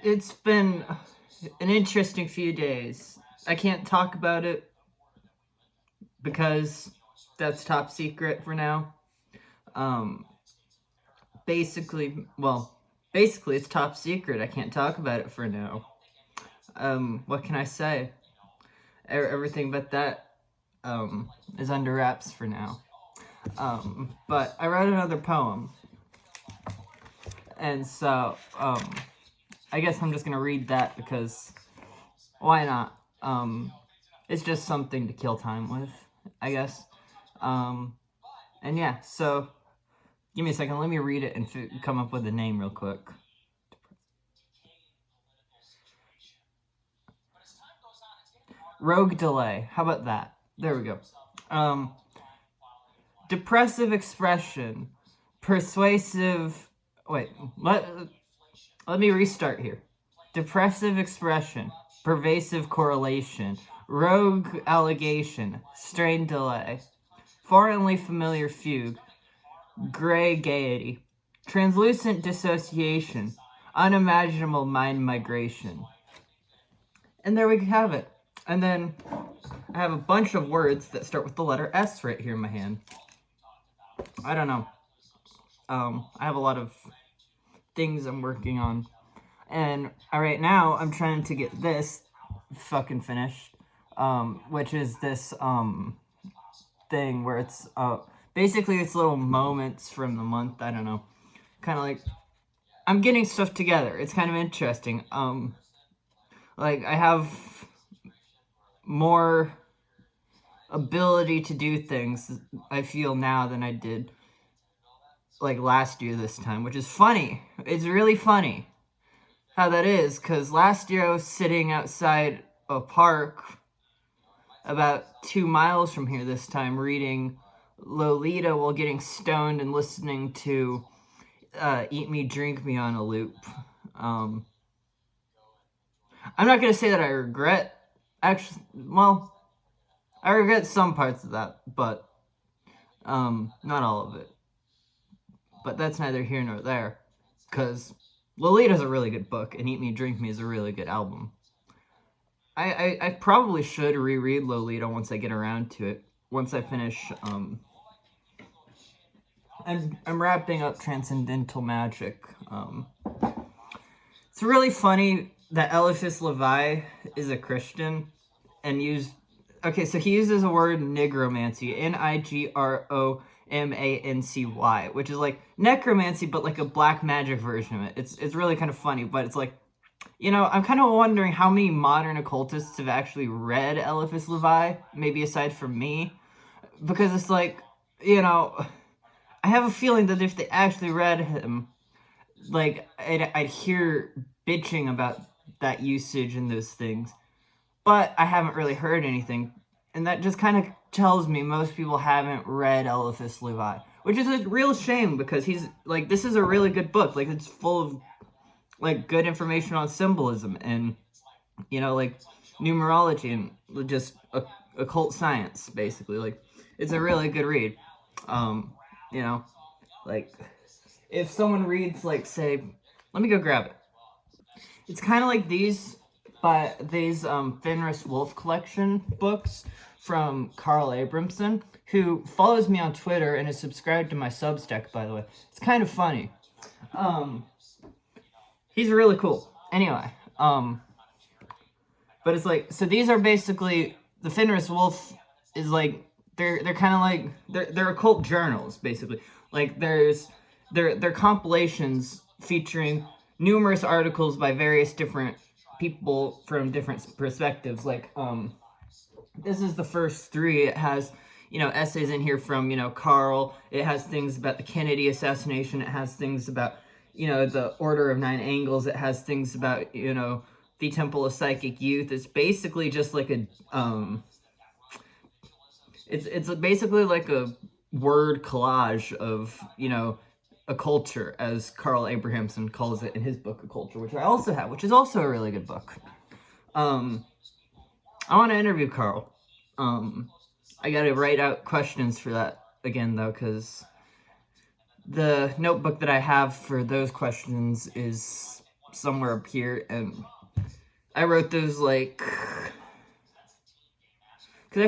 It's been an interesting few days. I can't talk about it because that's top secret for now. Um, basically it's top secret. I can't talk about it for now. What can I say? Everything but that is under wraps for now. But I wrote another poem, and so I guess I'm just gonna read that because why not? It's just something to kill time with, I guess. And yeah, so give me a second. Let me read it and come up with a name real quick. Rogue delay. How about that? There we go. Depressive expression. Persuasive. Wait, let me restart here. Depressive expression. Pervasive correlation. Rogue allegation. Strained delay. Foreignly familiar fugue. Gray gaiety. Translucent dissociation. Unimaginable mind migration. And there we have it. And then I have a bunch of words that start with the letter S right here in my hand. I don't know. I have a lot of things I'm working on. And right now I'm trying to get this fucking finished. Which is this thing where it's basically it's little moments from the month. I don't know. Kind of like I'm getting stuff together. It's kind of interesting. Like I have more ability to do things, I feel now, than I did like last year this time, which is funny. It's really funny how that is, because last year I was sitting outside a park about 2 miles from here this time reading Lolita while getting stoned and listening to Eat Me, Drink Me on a loop. I'm not going to say that I regret, actually, well, I regret some parts of that, but not all of it. But that's neither here nor there, because Lolita's a really good book, and Eat Me, Drink Me is a really good album. I probably should reread Lolita once I get around to it, once I finish, I'm wrapping up Transcendental Magic. It's really funny that Eliphas Levi is a Christian and okay, so he uses the word nigromancy, Nigromancy, which is like necromancy, but like a black magic version of it. It's really kind of funny, but it's like, you know, I'm kind of wondering how many modern occultists have actually read Eliphas Levi, maybe aside from me, because it's like, you know, I have a feeling that if they actually read him, like, I'd hear bitching about that usage and those things. But I haven't really heard anything, and that just kind of tells me most people haven't read Eliphas Levi, which is a real shame, because he's, like, this is a really good book. Like, it's full of, like, good information on symbolism and, you know, like, numerology and just occult science, basically. Like, it's a really good read. You know, like, if someone reads, like, say, let me go grab it. It's kind of like these Fenris Wolf collection books from Carl Abrahamsson, who follows me on Twitter and is subscribed to my Substack, by the way. It's kind of funny. He's really cool. Anyway, but it's like, so these are basically, the Fenris Wolf is like, they're kind of like, they're occult journals, basically. Like, they're compilations featuring numerous articles by various different people from different perspectives. Like, this is the first 3. It has, you know, essays in here from, you know, Carl. It has things about the Kennedy assassination. It has things about, you know, the Order of Nine Angles. It has things about, you know, the Temple of Psychic Youth. It's basically just like a, it's basically like a word collage of, you know, a culture, as Carl Abrahamsson calls it in his book Occulture, which I also have, which is also a really good book. I want to interview Carl. I gotta write out questions for that again, though, because the notebook that I have for those questions is somewhere up here, and I wrote those, like, because I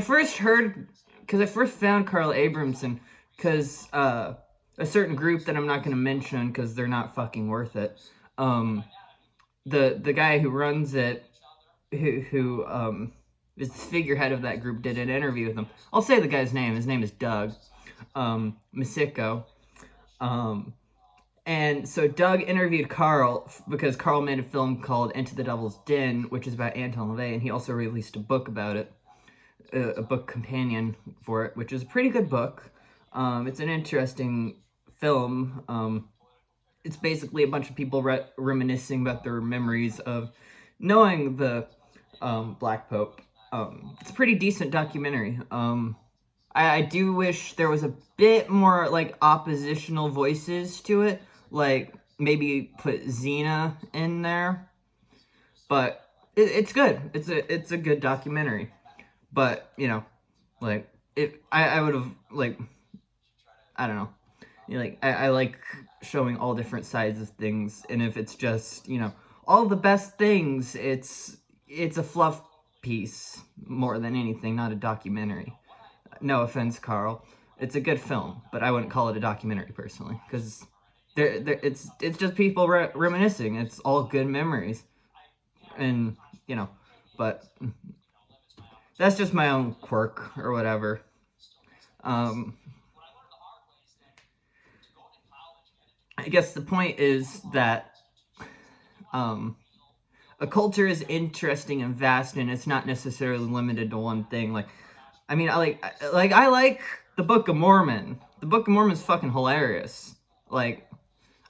first found Carl Abrahamsson, because, a certain group that I'm not going to mention, because they're not fucking worth it, the guy who runs it, who is the figurehead of that group, did an interview with him. I'll say the guy's name. His name is Doug Masicko. And so Doug interviewed Carl because Carl made a film called Into the Devil's Den, which is about Anton LaVey, and he also released a book about it, a book companion for it, which is a pretty good book. It's an interesting film. It's basically a bunch of people reminiscing about their memories of knowing the Black Pope. It's a pretty decent documentary. I do wish there was a bit more, like, oppositional voices to it. Like, maybe put Xena in there. But it's good. It's a good documentary. But, you know, like, I would have, like, I don't know. Like, I like showing all different sides of things. And if it's just, you know, all the best things, it's a fluff piece more than anything, not a documentary. No offense, Carl. It's a good film, but I wouldn't call it a documentary personally, because it's just people reminiscing. It's all good memories, and you know, but that's just my own quirk or whatever. I guess the point is that a culture is interesting and vast, and it's not necessarily limited to one thing. Like, I mean, I like the Book of Mormon. The Book of Mormon's fucking hilarious. Like,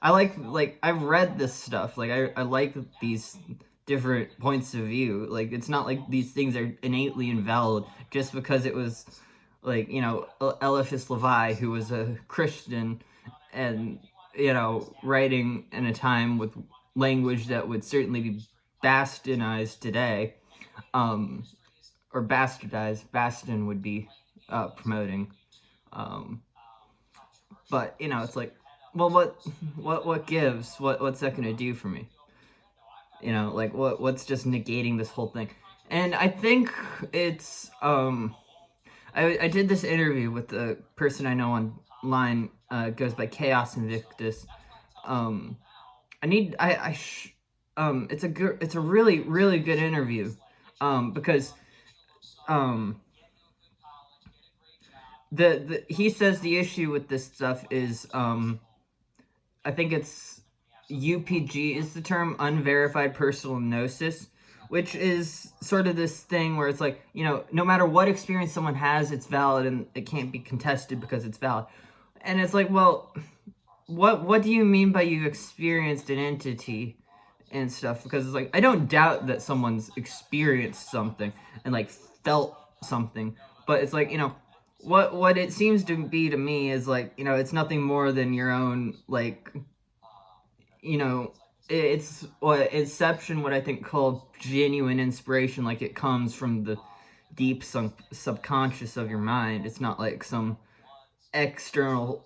I've read this stuff. Like, I like these different points of view. Like, it's not like these things are innately invalid just because it was, like, you know, Eliphas Levi, who was a Christian, and, you know, writing in a time with language that would certainly be bastardized today, or bastardized. Bastion would be promoting, but you know, it's like, well, what gives? What's that gonna do for me? You know, like, what's just negating this whole thing? And I think it's I did this interview with the person I know online, goes by Chaos Invictus. It's a really, really good interview, because he says the issue with this stuff is, I think it's UPG is the term, unverified personal gnosis, which is sort of this thing where it's like, you know, no matter what experience someone has, it's valid and it can't be contested because it's valid. And it's like, well, what do you mean by you've experienced an entity and stuff? Because it's like, I don't doubt that someone's experienced something and, like, felt something, but it's like, you know, what it seems to be to me is, like, you know, it's nothing more than your own, like, you know, it's what Inception would, I think, call genuine inspiration. Like, it comes from the deep subconscious of your mind. It's not like some external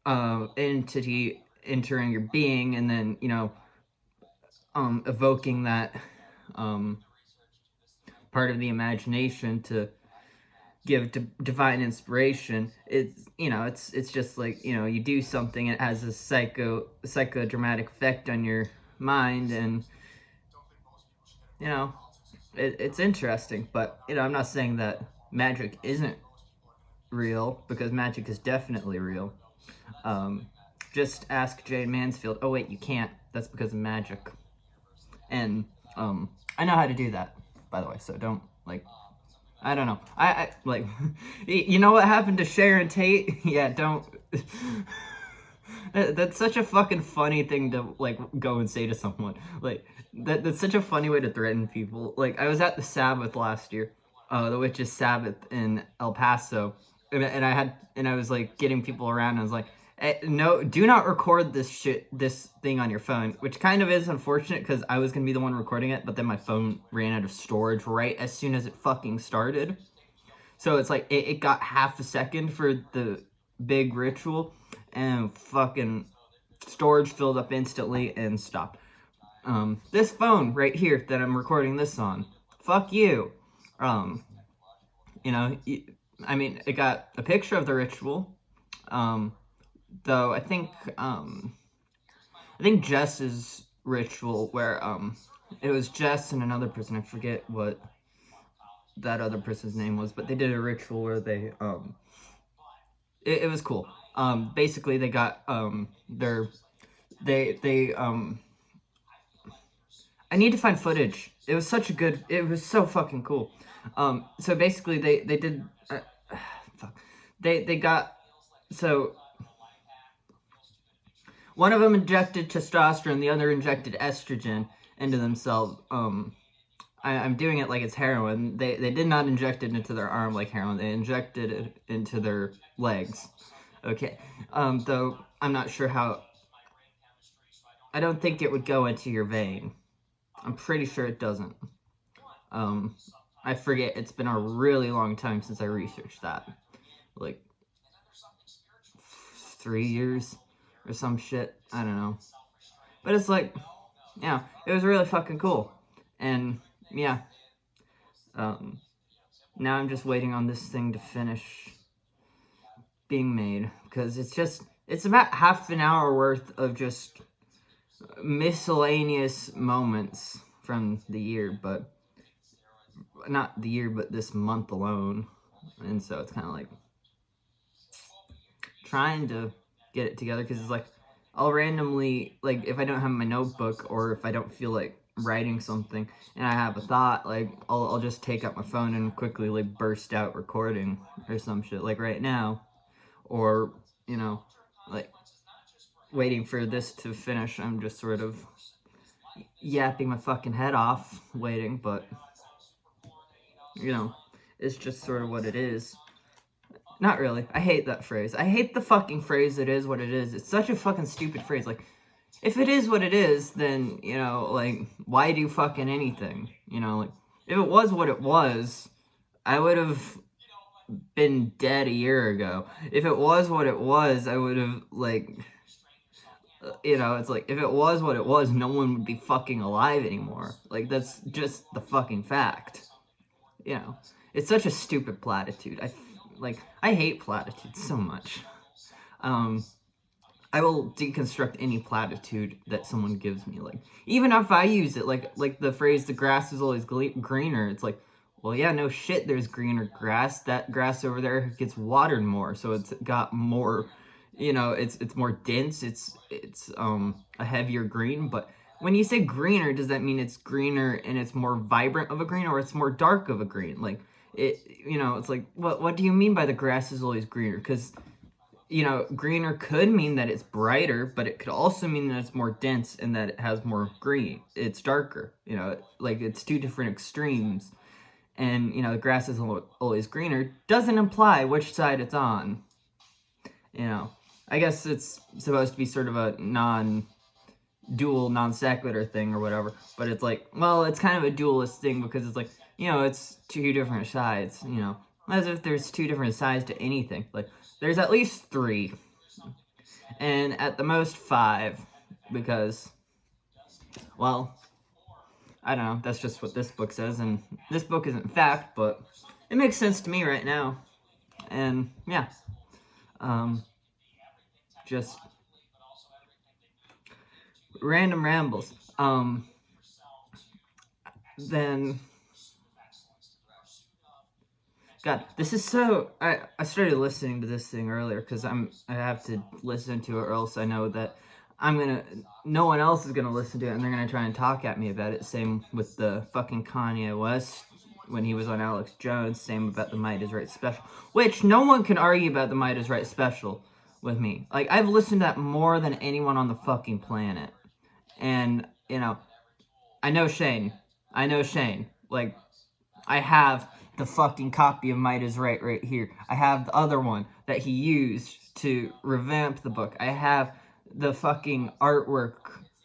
entity entering your being and then, you know, evoking that part of the imagination to give divine inspiration. It's, you know, it's just like, you know, you do something, it has a psychodramatic effect on your mind, and, you know, it's interesting. But, you know, I'm not saying that magic isn't real, because magic is definitely real. Just ask Jane Mansfield. Oh wait, you can't. That's because of magic. And I know how to do that, by the way, so don't, like, I don't know. I like, you know what happened to Sharon Tate? Yeah, don't. That's such a fucking funny thing to, like, go and say to someone. Like, that's such a funny way to threaten people. Like, I was at the Sabbath last year, the Witches' Sabbath in El Paso, and I was, like, getting people around, and I was like, no, do not record this thing on your phone, which kind of is unfortunate because I was going to be the one recording it, but then my phone ran out of storage right as soon as it fucking started. So it's like, it got half a second for the big ritual, and fucking storage filled up instantly and stopped. this phone right here that I'm recording this on, fuck you. You know, I mean, it got a picture of the ritual, though I think Jess's ritual, where, it was Jess and another person, I forget what that other person's name was, but they did a ritual where they, it was cool. Basically they got, I need to find footage. It was so fucking cool. So basically they did, fuck. They got, so one of them injected testosterone, the other injected estrogen into themselves. I'm doing it like it's heroin. They did not inject it into their arm like heroin. They injected it into their legs. Okay. Though I'm not sure how. I don't think it would go into your vein. I'm pretty sure it doesn't. I forget. It's been a really long time since I researched that. Like 3 years or some shit. I don't know. But it's like, yeah, it was really fucking cool. And yeah. Now I'm just waiting on this thing to finish being made, because it's about half an hour worth of just miscellaneous moments from the year, but not the year, but this month alone. And so it's kind of like trying to get it together, because it's like I'll randomly, like, if I don't have my notebook, or if I don't feel like writing something and I have a thought, like I'll just take out my phone and quickly like burst out recording or some shit, like right now, or, you know, like waiting for this to finish. I'm just sort of yapping my fucking head off waiting, but you know, it's just sort of what it is. Not really. I hate that phrase. I hate the fucking phrase, it is what it is. It's such a fucking stupid phrase. Like, if it is what it is, then, you know, like, why do fucking anything? You know, like, if it was what it was, I would have been dead a year ago. If it was what it was, I would have, like, you know, it's like, if it was what it was, no one would be fucking alive anymore. Like, that's just the fucking fact. You know, it's such a stupid platitude. I hate platitudes so much. I will deconstruct any platitude that someone gives me. Like, even if I use it, like the phrase, the grass is always greener. It's like, well, yeah, no shit, there's greener grass. That grass over there gets watered more, so it's got more, you know, it's more dense. It's a heavier green. But when you say greener, does that mean it's greener and it's more vibrant of a green, or it's more dark of a green? Like, it, you know, it's like, what do you mean by the grass is always greener? Because, you know, greener could mean that it's brighter, but it could also mean that it's more dense and that it has more green. It's darker, you know, like it's two different extremes. And, you know, the grass is always greener doesn't imply which side it's on. You know, I guess it's supposed to be sort of a non-dual, non-sequitur thing or whatever, but it's like, well, it's kind of a dualist thing, because it's like, you know, it's two different sides, you know, as if there's two different sides to anything. Like, there's at least 3, and at the most 5, because, well, I don't know, that's just what this book says, and this book isn't fact, but it makes sense to me right now. And yeah, just random rambles. Then, God, this is so, I started listening to this thing earlier, because I have to listen to it, or else I know that no one else is gonna listen to it, and they're gonna try and talk at me about it. Same with the fucking Kanye West, when he was on Alex Jones. Same about the Might Is Right special, which no one can argue about the Might Is Right special with me. Like, I've listened to that more than anyone on the fucking planet. And, you know, I know Shane. Like, I have the fucking copy of Might Is Right here. I have the other one that he used to revamp the book. I have the fucking artwork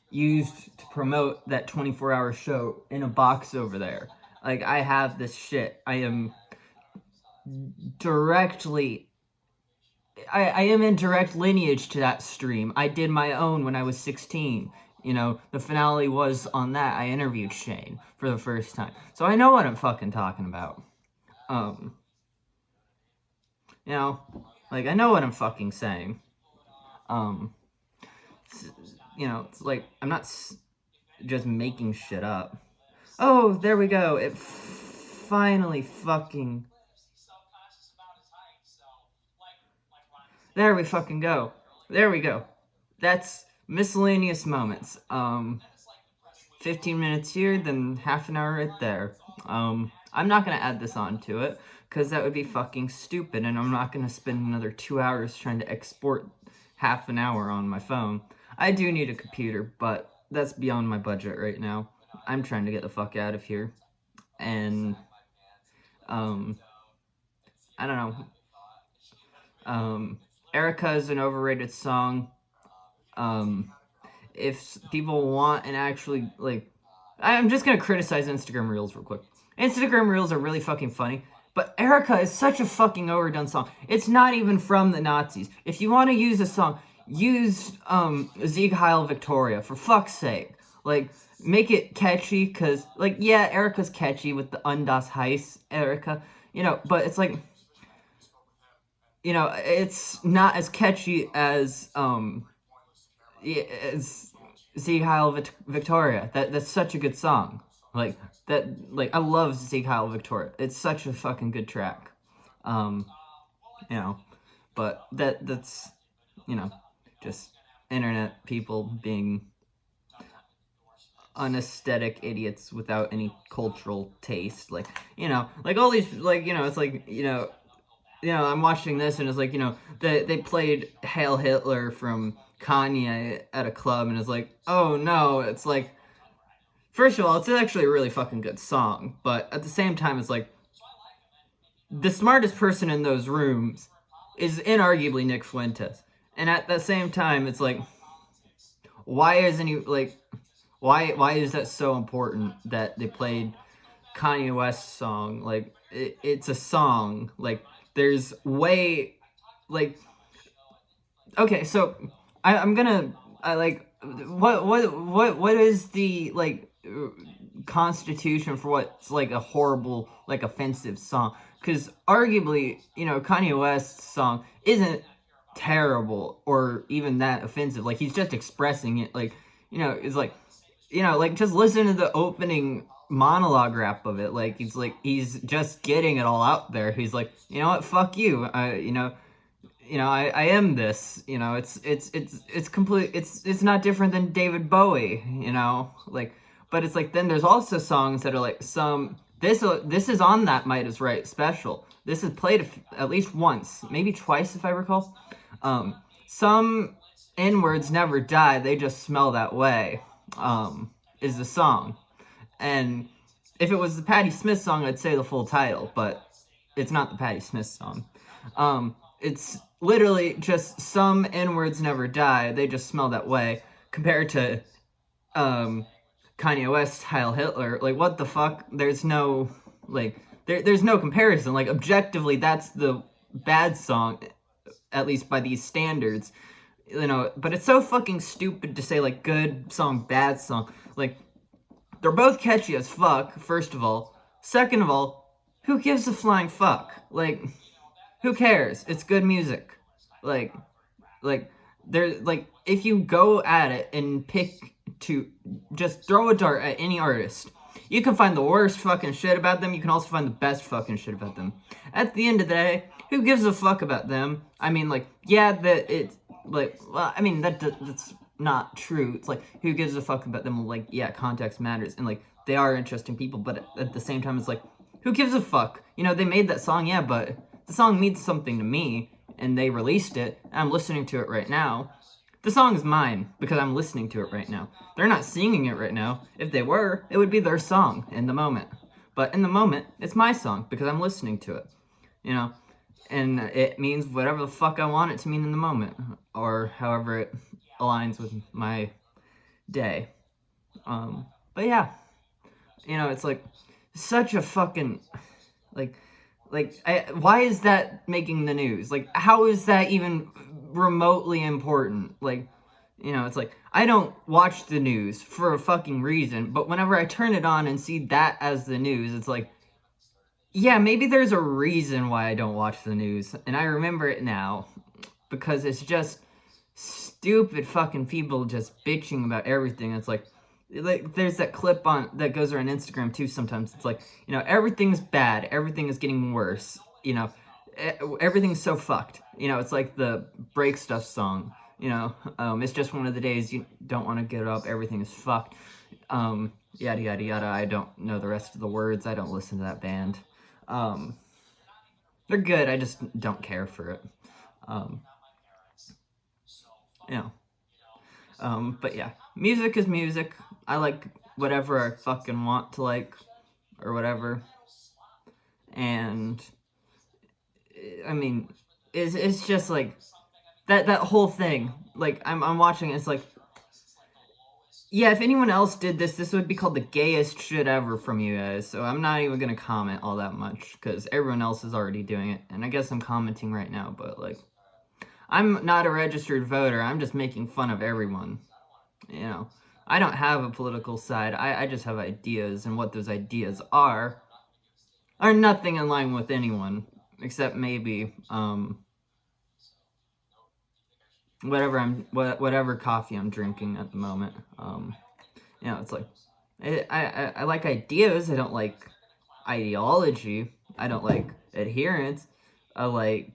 used to promote that 24-hour show in a box over there. Like, I have this shit. I am I am in direct lineage to that stream. I did my own when I was 16. You know, the finale was on that. I interviewed Shane for the first time. So I know what I'm fucking talking about. You know, like, I know what I'm fucking saying. You know, it's like, I'm not just making shit up. Oh, there we go. It finally fucking... There we fucking go. There we go. That's miscellaneous moments. 15 minutes here, then half an hour right there. I'm not gonna add this onto it, because that would be fucking stupid, and I'm not gonna spend another 2 hours trying to export half an hour on my phone. I do need a computer, but that's beyond my budget right now. I'm trying to get the fuck out of here. And, I don't know. Erica is an overrated song. If people want and actually, like, I'm just gonna criticize Instagram Reels real quick. Instagram Reels are really fucking funny, but Erica is such a fucking overdone song. It's not even from the Nazis. If you want to use a song, use, Sieg Heil Victoria, for fuck's sake. Like, make it catchy, cause, like, yeah, Erica's catchy with the Undas Heiss Erica, you know, but it's like, you know, it's not as catchy as Sieg Heil Victoria. That's such a good song. Like, I love Sieg Heil Victoria. It's such a fucking good track. You know, but that's, you know, just internet people being unaesthetic idiots without any cultural taste. Like, you know, like all these, like, you know, it's like, you know, I'm watching this and it's like, you know, they played Hail Hitler from Kanye at a club and it's like, oh no, it's like, first of all, it's actually a really fucking good song, but at the same time, it's like, the smartest person in those rooms is inarguably Nick Fuentes. And at the same time, it's like, why isn't he, like, why is that so important that they played Kanye West's song? Like, it's a song, like, there's way, like, okay, so, I'm gonna, like, what is the, like, constitution for what's, like, a horrible, like, offensive song? Because, arguably, you know, Kanye West's song isn't terrible, or even that offensive, like, he's just expressing it, like, you know, it's like, you know, like, just listen to the opening monologue rap of it, like, he's just getting it all out there. He's like, you know what, fuck you, you know, I am this, you know, it's complete, it's not different than David Bowie, you know, like, but it's like, then there's also songs that are like, this is on that Might Is Right special. This is played at least once, maybe twice if I recall. Some N-words never die, they just smell that way, is the song. And if it was the Patti Smith song, I'd say the full title, but it's not the Patti Smith song. It's literally just some N-words never die, they just smell that way, compared to, Kanye West's Heil Hitler. Like, what the fuck? There's no, like, there's no comparison. Like, objectively, that's the bad song, at least by these standards, you know, but it's so fucking stupid to say, like, good song, bad song. Like, they're both catchy as fuck, first of all. Second of all, who gives a flying fuck? Like, who cares? It's good music. Like, there's, like, if you go at it and pick to just throw a dart at any artist, you can find the worst fucking shit about them, you can also find the best fucking shit about them. At the end of the day, who gives a fuck about them? I mean, like, yeah, that it's, like, well, I mean, that's not true. It's like, who gives a fuck about them? Like, yeah, context matters, and, like, they are interesting people, but at the same time, it's like, who gives a fuck? You know, they made that song, yeah, but the song means something to me, and they released it, and I'm listening to it right now. The song is mine, because I'm listening to it right now. They're not singing it right now. If they were, it would be their song in the moment. But in the moment, it's my song, because I'm listening to it. You know? And it means whatever the fuck I want it to mean in the moment. Or however it aligns with my day. But yeah. You know, it's like, such a fucking, why is that making the news? Like, how is that even remotely important? Like, You know, it's like, I don't watch the news for a fucking reason, but whenever I turn it on and see that as the news, it's like, yeah, maybe there's a reason why I don't watch the news, and I remember it now, because it's just stupid fucking people just bitching about everything. It's like there's that clip on that goes around Instagram too sometimes. It's like, you know, everything's bad, everything is getting worse, you know, everything's so fucked. You know, it's like the Break Stuff song, you know, it's just one of the days you don't want to get up, everything is fucked, yada yada yada. I don't know the rest of the words, I don't listen to that band. They're good, I just don't care for it. You know, but yeah, music is music. I like whatever I fucking want to like, or whatever. And I mean, it's just like that whole thing. Like I'm watching it, it's like, yeah, if anyone else did this would be called the gayest shit ever from you guys. So I'm not even gonna comment all that much because everyone else is already doing it. And I guess I'm commenting right now, but like, I'm not a registered voter. I'm just making fun of everyone. You know, I don't have a political side. I just have ideas, and what those ideas are nothing in line with anyone, except maybe, whatever coffee I'm drinking at the moment. You know, it's like, I like ideas. I don't like ideology. I don't like adherence. I like,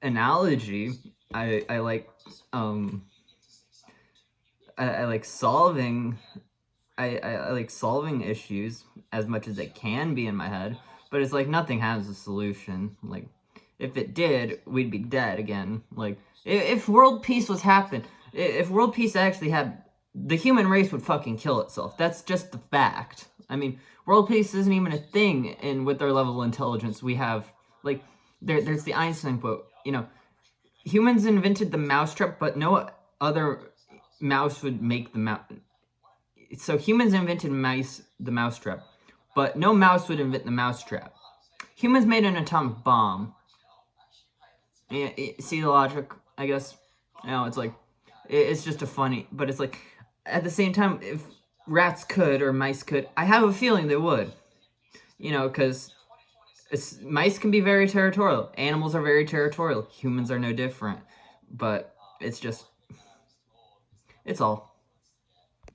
analogy. I like, I like solving, I like solving issues as much as it can be in my head, but it's like nothing has a solution. Like, if it did, we'd be dead again. Like, if world peace was if world peace actually had, the human race would fucking kill itself. That's just the fact. I mean, world peace isn't even a thing, and with our level of intelligence we have, like, there's the Einstein quote, you know, humans invented the mousetrap, but no other mouse would make the mouse. So humans invented the mousetrap, but no mouse would invent the mousetrap. Humans made an atomic bomb. See the logic, I guess? You know, it's like, it's just a funny, but it's like, at the same time, if rats could, or mice could, I have a feeling they would. You know, because mice can be very territorial. Animals are very territorial. Humans are no different. But it's just, it's all.